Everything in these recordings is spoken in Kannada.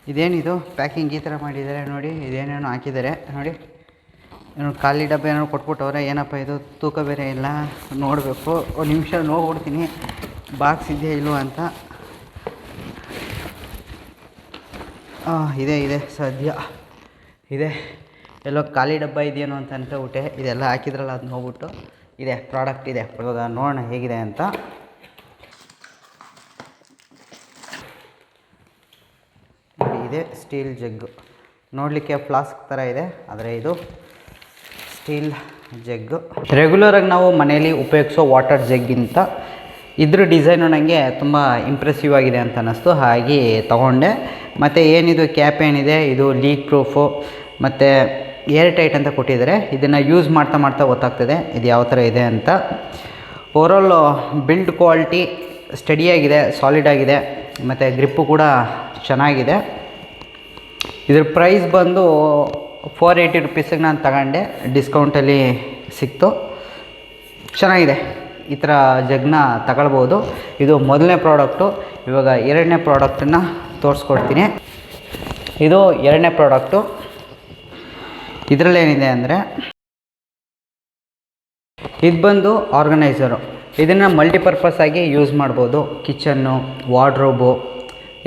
ಇದೇನಿದು ಪ್ಯಾಕಿಂಗ್ ಈ ಥರ ಮಾಡಿದ್ದಾರೆ ನೋಡಿ. ಇದೇನೇನೋ ಹಾಕಿದ್ದಾರೆ ನೋಡಿ. ಏನೋ ಖಾಲಿ ಡಬ್ಬ ಏನೋ ಕೊಟ್ಬಿಟ್ಟವ್ರೆ. ಏನಪ್ಪ ಇದು, ತೂಕ ಬೇರೆ ಇಲ್ಲ. ನೋಡಬೇಕು, ಒಂದು ನಿಮಿಷ ನೋಡ್ಬಿಡ್ತೀನಿ ಬಾಕ್ಸ್ ಇದೆಯಾ ಇಲ್ವ ಅಂತ. ಇದೆ ಸದ್ಯ ಇದೆ. ಎಲ್ಲೋ ಖಾಲಿ ಡಬ್ಬ ಇದೆಯೇನೋ ಅಂತ ಅನ್ಕೊಬಿಟ್ಟೆ. ಇದೆಲ್ಲ ಹಾಕಿದ್ರಲ್ಲ ಅದು ನೋಡ್ಬಿಟ್ಟು ಇದೆ ಪ್ರಾಡಕ್ಟ್ ಇದೆ. ಇವಾಗ ನೋಡೋಣ ಹೇಗಿದೆ ಅಂತ. ಇದೆ ಸ್ಟೀಲ್ ಜಗ್ಗು, ನೋಡಲಿಕ್ಕೆ ಫ್ಲಾಸ್ಕ್ ಥರ ಇದೆ, ಆದರೆ ಇದು ಸ್ಟೀಲ್ ಜಗ್ಗು. ರೆಗ್ಯುಲರಾಗಿ ನಾವು ಮನೆಯಲ್ಲಿ ಉಪಯೋಗಿಸೋ ವಾಟರ್ ಜಗ್ಗಿಂತ ಇದ್ರ ಡಿಸೈನು ನನಗೆ ತುಂಬ ಇಂಪ್ರೆಸಿವ್ ಆಗಿದೆ ಅಂತ ಅನ್ನಿಸ್ತು, ಹಾಗೆ ತೊಗೊಂಡೆ. ಮತ್ತು ಏನಿದು ಕ್ಯಾಪ್ ಏನಿದೆ ಇದು ಲೀಕ್ ಪ್ರೂಫು ಮತ್ತು ಏರ್ ಟೈಟ್ ಅಂತ ಕೊಟ್ಟಿದ್ದಾರೆ. ಇದನ್ನು ಯೂಸ್ ಮಾಡ್ತಾ ಗೊತ್ತಾಗ್ತದೆ ಇದು ಯಾವ ಥರ ಇದೆ ಅಂತ. ಓವರಾಲ್ ಬಿಲ್ಡ್ ಕ್ವಾಲಿಟಿ ಸ್ಟಡಿಯಾಗಿದೆ, ಸಾಲಿಡ್ ಆಗಿದೆ, ಮತ್ತು ಗ್ರಿಪ್ಪು ಕೂಡ ಚೆನ್ನಾಗಿದೆ. ಇದ್ರ ಪ್ರೈಸ್ ಬಂದು 480 ರುಪೀಸಿಗೆ ನಾನು ತಗೊಂಡೆ, ಡಿಸ್ಕೌಂಟಲ್ಲಿ ಸಿಕ್ತು. ಚೆನ್ನಾಗಿದೆ, ಈ ಥರ ಜಗ್ನ ತಗೊಳ್ಬೋದು. ಇದು ಮೊದಲನೇ ಪ್ರಾಡಕ್ಟು. ಇವಾಗ ಎರಡನೇ ಪ್ರಾಡಕ್ಟನ್ನು ತೋರಿಸ್ಕೊಡ್ತೀನಿ. ಇದು ಎರಡನೇ ಪ್ರಾಡಕ್ಟು. ಇದರಲ್ಲೇನಿದೆ ಅಂದರೆ ಇದು ಬಂದು ಆರ್ಗನೈಸರು. ಇದನ್ನು ಮಲ್ಟಿಪರ್ಪಸ್ ಆಗಿ ಯೂಸ್ ಮಾಡ್ಬೋದು. ಕಿಚನ್ನು, ವಾರ್ಡ್ರೋಬು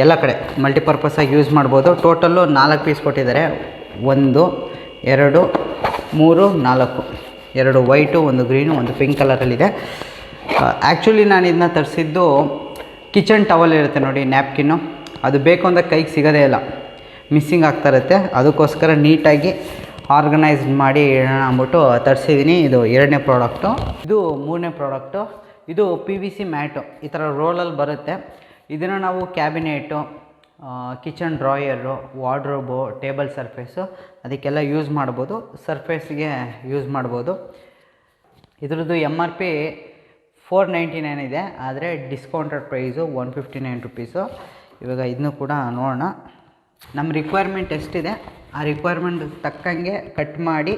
ಎಲ್ಲ ಕಡೆ ಮಲ್ಟಿಪರ್ಪಸ್ಸಾಗಿ ಯೂಸ್ ಮಾಡ್ಬೋದು. ಟೋಟಲ್ಲು 4 ಪೀಸ್ ಕೊಟ್ಟಿದ್ದಾರೆ. 1 2 3 4, 2 ವೈಟು, 1 ಗ್ರೀನು, 1 ಪಿಂಕ್ ಕಲರಲ್ಲಿದೆ. ಆ್ಯಕ್ಚುಲಿ ನಾನು ಇದನ್ನ ತರಿಸಿದ್ದು ಕಿಚನ್ ಟವಲ್ ಇರುತ್ತೆ ನೋಡಿ, ನ್ಯಾಪ್ಕಿನ್ನು. ಅದು ಬೇಕು ಅಂದರೆ ಕೈಗೆ ಸಿಗೋದೇ ಇಲ್ಲ, ಮಿಸ್ಸಿಂಗ್ ಆಗ್ತಾ ಇರುತ್ತೆ. ಅದಕ್ಕೋಸ್ಕರ ನೀಟಾಗಿ ಆರ್ಗನೈಸ್ ಮಾಡಿ ಇಡೋಣ ಅಂದ್ಬಿಟ್ಟು ತರಿಸಿದ್ದೀನಿ. ಇದು ಎರಡನೇ ಪ್ರಾಡಕ್ಟು. ಇದು ಮೂರನೇ ಪ್ರಾಡಕ್ಟು. ಇದು PVC ಮ್ಯಾಟು, ಈ ಥರ ರೋಲಲ್ಲಿ ಬರುತ್ತೆ. ಇದನ್ನು ನಾವು cabinet, kitchen drawer, wardrobe, table surface ಅದಕ್ಕೆಲ್ಲ ಯೂಸ್ ಮಾಡ್ಬೋದು. ಸರ್ಫೇಸ್ಗೆ ಯೂಸ್ ಮಾಡ್ಬೋದು. ಇದ್ರದ್ದು MRP 499 ಇದೆ, ಆದರೆ ಡಿಸ್ಕೌಂಟೆಡ್ ಪ್ರೈಸು 159 ರುಪೀಸು. ಇವಾಗ ಇದನ್ನು ಕೂಡ ನೋಡೋಣ. ನಮ್ಮ ರಿಕ್ವೈರ್ಮೆಂಟ್ ಎಷ್ಟಿದೆ ಆ ರಿಕ್ವೈರ್ಮೆಂಟ್ ತಕ್ಕಂಗೆ ಕಟ್ ಮಾಡಿ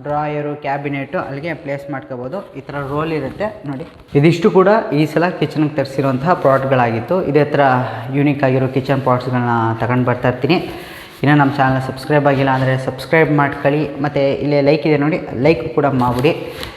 ಡ್ರಾಯರು, ಕ್ಯಾಬಿನೆಟು ಅಲ್ಲಿಗೆ ಪ್ಲೇಸ್ ಮಾಡ್ಕೋಬೋದು. ಈ ಥರ ರೋಲ್ ಇರುತ್ತೆ ನೋಡಿ. ಇದಿಷ್ಟು ಕೂಡ ಈ ಸಲ ಕಿಚನ್ಗೆ ತರಿಸಿರುವಂತಹ ಪ್ರಾಡಕ್ಟ್ಗಳಾಗಿತ್ತು. ಇದೇ ಥರ ಯೂನಿಕ್ ಆಗಿರೋ ಕಿಚನ್ ಪ್ರಾಡಕ್ಟ್ಸ್ಗಳನ್ನ ತಗೊಂಡು ಬರ್ತಾಯಿರ್ತೀನಿ. ಇನ್ನು ನಮ್ಮ ಚಾನಲ್ ಸಬ್ಸ್ಕ್ರೈಬ್ ಆಗಿಲ್ಲ ಅಂದರೆ ಸಬ್ಸ್ಕ್ರೈಬ್ ಮಾಡ್ಕೊಳ್ಳಿ. ಮತ್ತು ಇಲ್ಲೇ ಲೈಕ್ ಇದೆ ನೋಡಿ, ಲೈಕ್ ಕೂಡ ಮಾಡಿಬಿಡಿ.